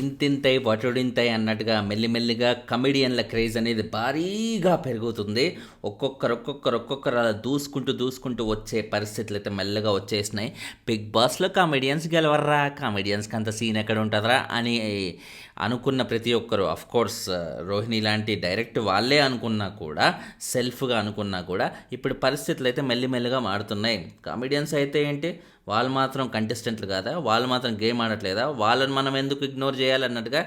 ఇంతింతై వటుడింతై అన్నట్టుగా మెల్లిమెల్లిగా కమెడియన్ల క్రేజ్ అనేది భారీగా పెరుగుతుంది. ఒక్కొక్కరు అలా దూసుకుంటూ వచ్చే పరిస్థితులు అయితే మెల్లగా వచ్చేసినాయి. బిగ్ బాస్లో కామెడియన్స్ గెలవర్రా, కామెడియన్స్కి అంత సీన్ ఎక్కడ ఉంటుందిరా అని అనుకున్న ప్రతి ఒక్కరు, కోర్స్ రోహిణి లాంటి డైరెక్ట్ వాళ్ళే అనుకున్నా కూడా, సెల్ఫ్గా అనుకున్నా కూడా ఇప్పుడు పరిస్థితులు అయితే మెల్లిమెల్లిగా మారుతున్నాయి. కామెడియన్స్ అయితే ఏంటి, వాళ్ళు మాత్రం కంటెస్టెంట్లు కాదా, వాళ్ళు మాత్రం గేమ్ ఆడట్లేదా, వాళ్ళని మనం ఎందుకు ఇగ్నోర్ చేయాలన్నట్టుగా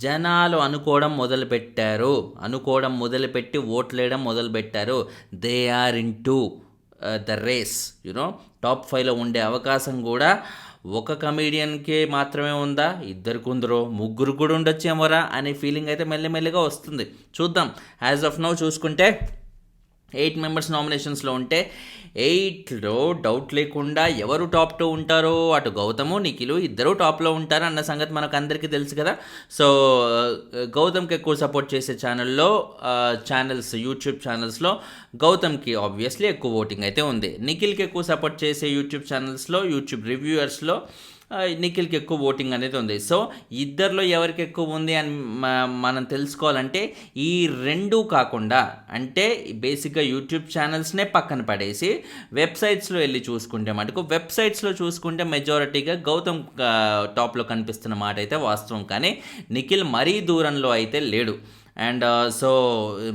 జనాలు అనుకోవడం మొదలుపెట్టి ఓట్లేయడం మొదలుపెట్టారు. They are into the race, top 5లో ఉండే అవకాశం కూడా ఒక కమీడియన్కే మాత్రమే ఉందా, ఇద్దరికి ఉందరో, ముగ్గురు కూడా ఉండొచ్చేమోరా అనే ఫీలింగ్ అయితే మెల్లిమెల్లిగా వస్తుంది. చూద్దాం. యాజ్ ఆఫ్ నౌ చూసుకుంటే 8 మెంబర్స్ నామినేషన్స్లో ఉంటే 8లో డౌట్ లేకుండా ఎవరు టాప్ 2 ఉంటారో, అటు గౌతము నిఖిలు ఇద్దరు టాప్లో ఉంటారు అన్న సంగతి మనకు అందరికీ తెలుసు కదా. సో గౌతమ్కి ఎక్కువ సపోర్ట్ చేసే యూట్యూబ్ ఛానల్స్లో గౌతమ్కి ఆబ్వియస్లీ ఎక్కువ ఓటింగ్ అయితే ఉంది. నిఖిల్కి ఎక్కువ సపోర్ట్ చేసే యూట్యూబ్ ఛానల్స్లో, యూట్యూబ్ రివ్యూయర్స్లో నిఖిల్కి ఎక్కువ ఓటింగ్ అనేది ఉంది. సో ఇద్దరిలో ఎవరికి ఎక్కువ ఉంది అని మనం తెలుసుకోవాలంటే ఈ రెండు కాకుండా, అంటే బేసిక్గా యూట్యూబ్ ఛానల్స్నే పక్కన పడేసి వెబ్సైట్స్లో వెళ్ళి చూసుకుంటే మెజారిటీగా గౌతమ్ టాప్లో కనిపిస్తున్న మాట అయితే వాస్తవం. కానీ నిఖిల్ మరీ దూరంలో అయితే లేడు. అండ్ సో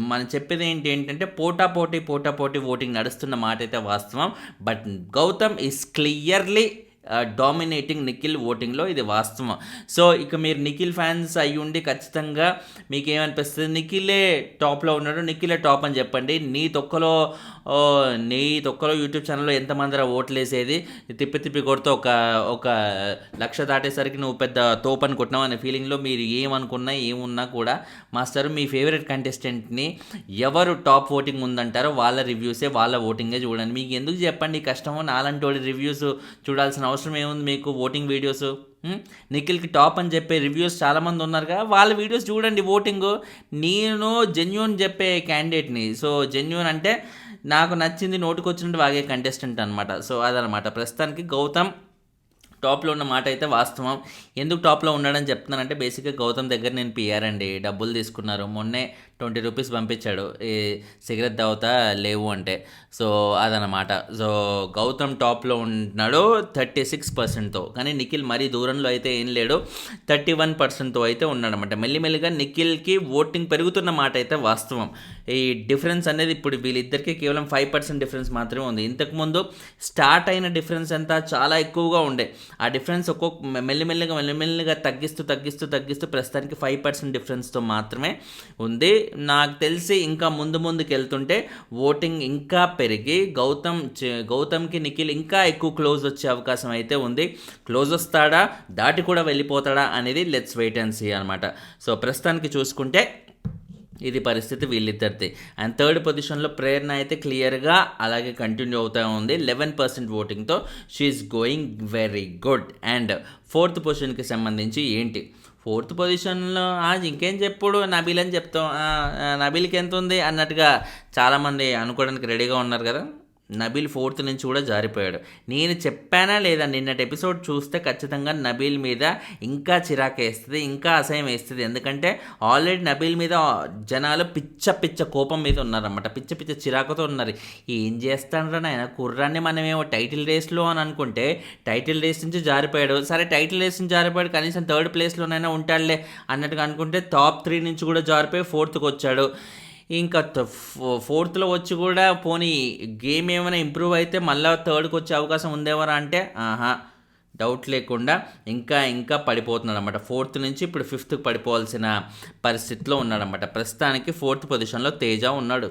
మనం చెప్పేది ఏంటంటే పోటాపోటీ ఓటింగ్ నడుస్తున్న మాట అయితే వాస్తవం. But Gautam is clearly dominating Nikhil ఓటింగ్లో, ఇది వాస్తవం. సో ఇక మీరు నిఖిల్ ఫ్యాన్స్ అయ్యి ఉండి ఖచ్చితంగా మీకు ఏమనిపిస్తుంది, నిఖిలే టాప్లో ఉన్నాడు, నిఖిలే టాప్ అని చెప్పండి. నీ తొక్కలో యూట్యూబ్ ఛానల్లో ఎంతమంది ఓట్లు వేసేది, తిప్పి కొడితే ఒక 1,00,000 దాటేసరికి నువ్వు పెద్ద తోపు అనుకుంటున్నావు అనే ఫీలింగ్లో మీరు ఏమున్నా కూడా మాస్టర్ మీ ఫేవరెట్ కంటెస్టెంట్ని ఎవరు టాప్ ఓటింగ్ ఉందంటారో వాళ్ళ రివ్యూసే, వాళ్ళ ఓటింగే చూడండి. మీకు ఎందుకు చెప్పండి కష్టమో, నాలాంటి వాడి రివ్యూస్ చూడాల్సిన అవసరం ఏముంది మీకు, ఓటింగ్ వీడియోస్. నిఖిల్కి టాప్ అని చెప్పే రివ్యూస్ చాలామంది ఉన్నారుగా, వాళ్ళ వీడియోస్ చూడండి. ఓటింగ్ నేను జెన్యూన్ చెప్పే క్యాండిడేట్ని. సో జెన్యూన్ అంటే నాకు నచ్చింది నోటికి వచ్చినట్టు వాగే కంటెస్టెంట్ అనమాట. సో అదనమాట. ప్రస్తుతానికి గౌతమ్ టాప్లో ఉన్న మాట అయితే వాస్తవం. ఎందుకు టాప్లో ఉన్నాడని చెప్తున్నానంటే, బేసిక్గా గౌతమ్ దగ్గర నేను పిఆర్ అండి, డబ్బులు తీసుకున్నారు. మొన్నే 20 రూపీస్ పంపించాడు ఈ సిగరెట్ తాగుతా లేవు అంటే. సో అదనమాట. సో గౌతమ్ టాప్లో ఉంటున్నాడు 36%తో. కానీ నిఖిల్ మరీ దూరంలో అయితే ఏం లేడు, 31%తో అయితే ఉన్నాడనమాట. మెల్లిమెల్లిగా నిఖిల్కి ఓటింగ్ పెరుగుతున్న మాట అయితే వాస్తవం. ఈ డిఫరెన్స్ అనేది ఇప్పుడు వీళ్ళిద్దరికీ కేవలం 5% డిఫరెన్స్ మాత్రమే ఉంది. ఇంతకుముందు స్టార్ట్ అయిన డిఫరెన్స్ అంతా చాలా ఎక్కువగా ఉండే. ఆ డిఫరెన్స్ మెల్లిమెల్లిగా తగ్గిస్తూ ప్రస్తుతానికి 5% డిఫరెన్స్తో మాత్రమే ఉంది. నాకు తెలిసి ఇంకా ముందుకు వెళ్తుంటే ఓటింగ్ ఇంకా పెరిగి గౌతమ్కి నిఖిల్ ఇంకా ఎక్కువ క్లోజ్ వచ్చే అవకాశం అయితే ఉంది. క్లోజ్ వస్తాడా, దాటి కూడా వెళ్ళిపోతాడా అనేది లెట్స్ వెయిట్ అండ్ సీ అనమాట. సో ప్రస్తుతానికి చూసుకుంటే ఇది పరిస్థితి వీళ్ళిద్దరిది. అండ్ థర్డ్ పొజిషన్లో ప్రేరణ అయితే క్లియర్గా అలాగే కంటిన్యూ అవుతూ ఉంది 11% ఓటింగ్తో. She's going very good. And fourth పొజిషన్కి సంబంధించి ఏంటి, ఫోర్త్ పొజిషన్లో ఇంకేం చెప్పుడు, నబీల్ అని చెప్తాం. నబీల్కి ఎంత ఉంది అన్నట్టుగా చాలామంది అనుకోవడానికి రెడీగా ఉన్నారు కదా. నబీల్ 4th నుంచి కూడా జారిపోయాడు. నేను చెప్పానా లేదా, నిన్నటి ఎపిసోడ్ చూస్తే ఖచ్చితంగా నబీల్ మీద ఇంకా చిరాకు వేస్తుంది, ఇంకా అసహ్యం వేస్తుంది. ఎందుకంటే ఆల్రెడీ నబీల్ మీద జనాలు పిచ్చ కోపం మీద ఉన్నారన్నమాట, పిచ్చ చిరాకుతో ఉన్నారు. ఏం చేస్తాడరా నాయన కుర్రాన్ని, మనమేమో టైటిల్ రేస్లో అని అనుకుంటే టైటిల్ రేస్ నుంచి జారిపోయాడు. సరే టైటిల్ రేస్ నుంచి జారిపోయాడు, కనీసం 3rd ప్లేస్లోనైనా ఉంటాడులే అన్నట్టుగా అనుకుంటే టాప్ 3 నుంచి కూడా జారిపోయి 4th వచ్చాడు. ఇంకా 4th వచ్చి కూడా పోనీ గేమ్ ఏమైనా ఇంప్రూవ్ అయితే మళ్ళీ 3rd వచ్చే అవకాశం ఉందేమరా అంటే డౌట్ లేకుండా ఇంకా పడిపోతున్నాడు అనమాట. 4th నుంచి ఇప్పుడు 5th పడిపోవాల్సిన పరిస్థితిలో ఉన్నాడనమాట. ప్రస్తుతానికి 4th పొజిషన్లో తేజ ఉన్నాడు.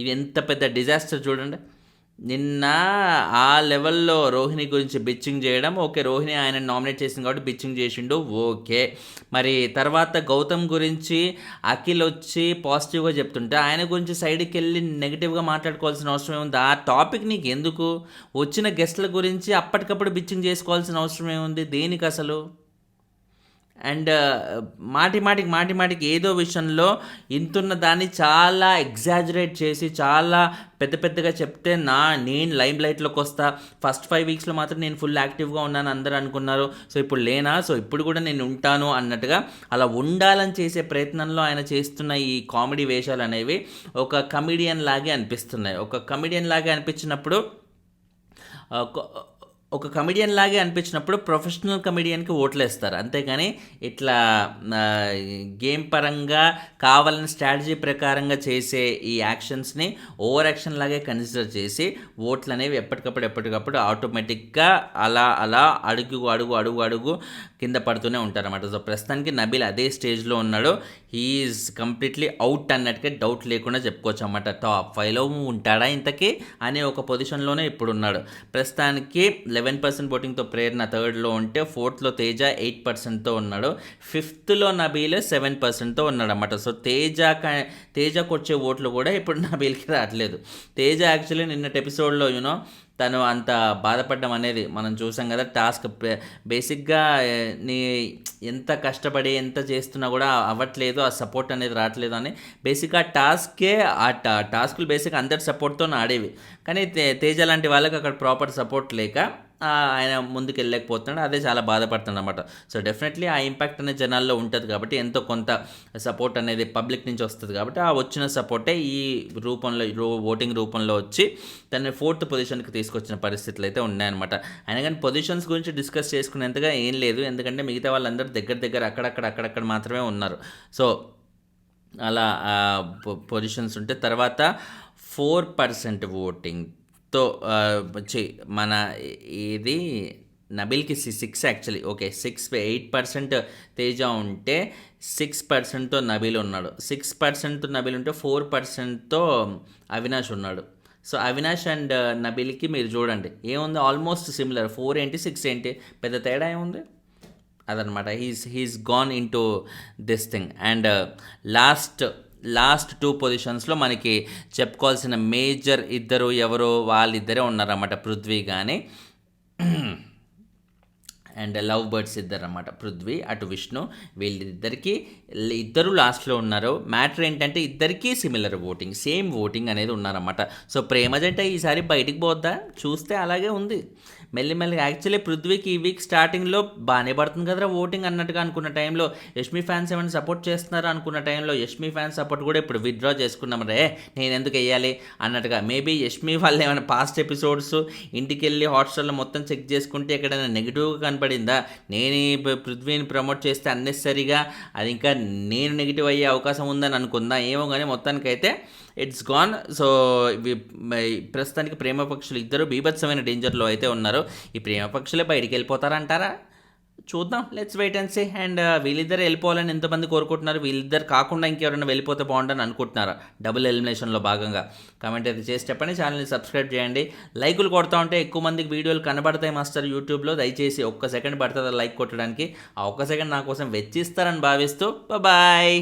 ఇది ఎంత పెద్ద డిజాస్టర్ చూడండి. నిన్న ఆ లెవెల్లో రోహిణి గురించి బిచ్చింగ్ చేయడం ఓకే, రోహిణి ఆయన నామినేట్ చేసింది కాబట్టి బిచ్చింగ్ చేసిండు ఓకే. మరి తర్వాత గౌతమ్ గురించి అఖిల్ వచ్చి పాజిటివ్గా చెప్తుంటే ఆయన గురించి సైడ్కి వెళ్ళి నెగిటివ్గా మాట్లాడుకోవాల్సిన అవసరం ఏముంది? ఆ టాపిక్ నీకు ఎందుకు? వచ్చిన గెస్ట్ల గురించి అప్పటికప్పుడు బిచ్చింగ్ చేసుకోవాల్సిన అవసరం ఏముంది? దేనికి అసలు? అండ్ మాటి మాటికి ఏదో విషయంలో ఇంతున్న దాన్ని చాలా ఎగ్జాజరేట్ చేసి చాలా పెద్దగా చెప్తే నేను లైమ్ లైట్లోకి వస్తా, ఫస్ట్ 5 వీక్స్లో మాత్రం నేను ఫుల్ యాక్టివ్గా ఉన్నాను అందరూ అనుకున్నారు, సో ఇప్పుడు లేనా, సో ఇప్పుడు కూడా నేను ఉంటాను అన్నట్టుగా అలా ఉండాలని చేసే ప్రయత్నంలో ఆయన చేస్తున్న ఈ కామెడీ వేషాలు అనేవి ఒక కమిడియన్ లాగే అనిపిస్తున్నాయి. ఒక కమిడియన్ లాగే అనిపించినప్పుడు ప్రొఫెషనల్ కమెడియన్కి ఓట్లేస్తారు, అంతేగాని ఇట్లా గేమ్ పరంగా కావాలని స్ట్రాటజీ ప్రకారంగా చేసే ఈ యాక్షన్స్ని ఓవర్ యాక్షన్ లాగే కన్సిడర్ చేసి ఓట్లు అనేవి ఎప్పటికప్పుడు ఆటోమేటిక్గా అలా అడుగు కింద పడుతూనే ఉంటారన్నమాట. సో ప్రస్తుతానికి నబీల్ అదే స్టేజ్లో ఉన్నాడు. హీఈస్ కంప్లీట్లీ అవుట్ అన్నట్టుగా డౌట్ లేకుండా చెప్పుకోవచ్చు అన్నమాట. టాప్ 5లో ఉంటాడా ఇంతకీ అనే ఒక పొజిషన్లోనే ఇప్పుడు ఉన్నాడు. ప్రస్తుతానికి 11% ఓటింగ్తో ప్రేరణ థర్డ్లో ఉంటే, ఫోర్త్లో తేజ 8%తో ఉన్నాడు, ఫిఫ్త్లో నబీల్ 7%తో ఉన్నాడు అన్నమాట. సో తేజకు వచ్చే ఓట్లు కూడా ఇప్పుడు నబీల్కి రావట్లేదు. తేజ యాక్చువల్లీ నిన్నటి ఎపిసోడ్లో తను అంత బాధపడడం అనేది మనం చూసాం కదా. టాస్క్ బేసిక్గా నీ ఎంత కష్టపడి ఎంత చేస్తున్నా కూడా అవ్వట్లేదు, ఆ సపోర్ట్ అనేది రావట్లేదు అని బేసిక్గా టాస్కులు బేసిక్గా అందరి సపోర్ట్తో ఆడేవి, కానీ తేజ లాంటి వాళ్ళకి అక్కడ ప్రాపర్ సపోర్ట్ లేక ఆయన ముందుకు వెళ్ళలేకపోతున్నాడు. అదే చాలా బాధపడుతుంది అనమాట. సో డెఫినెట్లీ ఆ ఇంపాక్ట్ అనేది జనాల్లో ఉంటుంది కాబట్టి ఎంతో కొంత సపోర్ట్ అనేది పబ్లిక్ నుంచి వస్తుంది కాబట్టి ఆ వచ్చిన సపోర్టే ఈ ఓటింగ్ రూపంలో వచ్చి తనని 4th పొజిషన్కి తీసుకొచ్చిన పరిస్థితులు అయితే ఉన్నాయన్నమాట. అయినా కానీ పొజిషన్స్ గురించి డిస్కస్ చేసుకునేంతగా ఏం లేదు, ఎందుకంటే మిగతా వాళ్ళందరూ దగ్గర అక్కడక్కడ మాత్రమే ఉన్నారు. సో అలా పొజిషన్స్ ఉంటే తర్వాత 4% ఓటింగ్తో మన ఇది నబీల్కి 6 యాక్చువల్లీ 8% తేజ ఉంటే 6%తో నబీల్ ఉన్నాడు. 6%తో నబీల్ ఉంటే 4%తో అవినాష్ ఉన్నాడు. సో అవినాష్ అండ్ నబీల్కి మీరు చూడండి ఏముంది, ఆల్మోస్ట్ సిమిలర్. 4 ఏంటి 6 ఏంటి, పెద్ద తేడా ఏముంది అదనమాట. He's gone in to this thing. And last 2 పొజిషన్స్లో మనకి చెప్పుకోవాల్సిన మేజర్ ఇద్దరు ఎవరో వాళ్ళిద్దరే ఉన్నారన్నమాట, పృథ్వీ కానీ అండ్ లవ్ బర్డ్స్ ఇద్దరు అన్నమాట. పృథ్వీ అటు విష్ణు, ఇద్దరు లాస్ట్లో ఉన్నారు. మ్యాటర్ ఏంటంటే ఇద్దరికీ సిమిలర్ ఓటింగ్, సేమ్ ఓటింగ్ అనేది ఉన్నారన్నమాట. సో ప్రేమ జంట ఈసారి బయటికి పోద్దా, చూస్తే అలాగే ఉంది మెల్లిమెల్లిగా. యాక్చువల్లీ పృథ్వీకి ఈ వీక్ స్టార్టింగ్లో బాగానే పడుతుంది కదరా ఓటింగ్ అన్నట్టుగా అనుకున్న టైంలో, యష్మి ఫ్యాన్స్ ఏమైనా సపోర్ట్ చేస్తున్నారు అనుకున్న టైంలో యష్మి ఫ్యాన్స్ సపోర్ట్ కూడా ఇప్పుడు విత్డ్రా చేసుకున్నాం నేను ఎందుకు వెయ్యాలి అన్నట్టుగా. మేబీ యష్మి వాళ్ళు ఏమైనా పాస్ట్ ఎపిసోడ్స్ ఇంటికి వెళ్ళి హాట్స్టార్లో మొత్తం చెక్ చేసుకుంటే ఎక్కడైనా నెగిటివ్గా కనపడిందా, నేను పృథ్వీని ప్రమోట్ చేస్తే అన్నెసరిగా అది ఇంకా నేను నెగిటివ్ అయ్యే అవకాశం ఉందని అనుకుందా ఏమో, కానీ మొత్తానికైతే ఇట్స్ గాన్. సో ప్రస్తుతానికి ప్రేమ పక్షులు ఇద్దరు బీభత్సమైన డేంజర్లో అయితే ఉన్నారు. ఈ ప్రేమ పక్షులే బయటికి వెళ్ళిపోతారంటారా, చూద్దాం, let's wait and see. And వీళ్ళిద్దరు వెళ్ళిపోవాలని ఎంతమంది కోరుకుంటున్నారు, వీళ్ళిద్దరు కాకుండా ఇంకెవరైనా వెళ్ళిపోతే బాగుంటుందని అనుకుంటున్నారు డబుల్ ఎలిమినేషన్లో భాగంగా? కామెంట్ అయితే చేసి చెప్పండి, ఛానల్ని సబ్స్క్రైబ్ చేయండి. లైకులు కొడతా ఉంటే ఎక్కువ మందికి వీడియోలు కనబడతాయి మాస్టర్ యూట్యూబ్లో. దయచేసి 1 సెకండ్ పడుతుంది లైక్ కొట్టడానికి, ఆ 1 సెకండ్ నా కోసం వెచ్చిస్తారని భావిస్తూ బాయ్.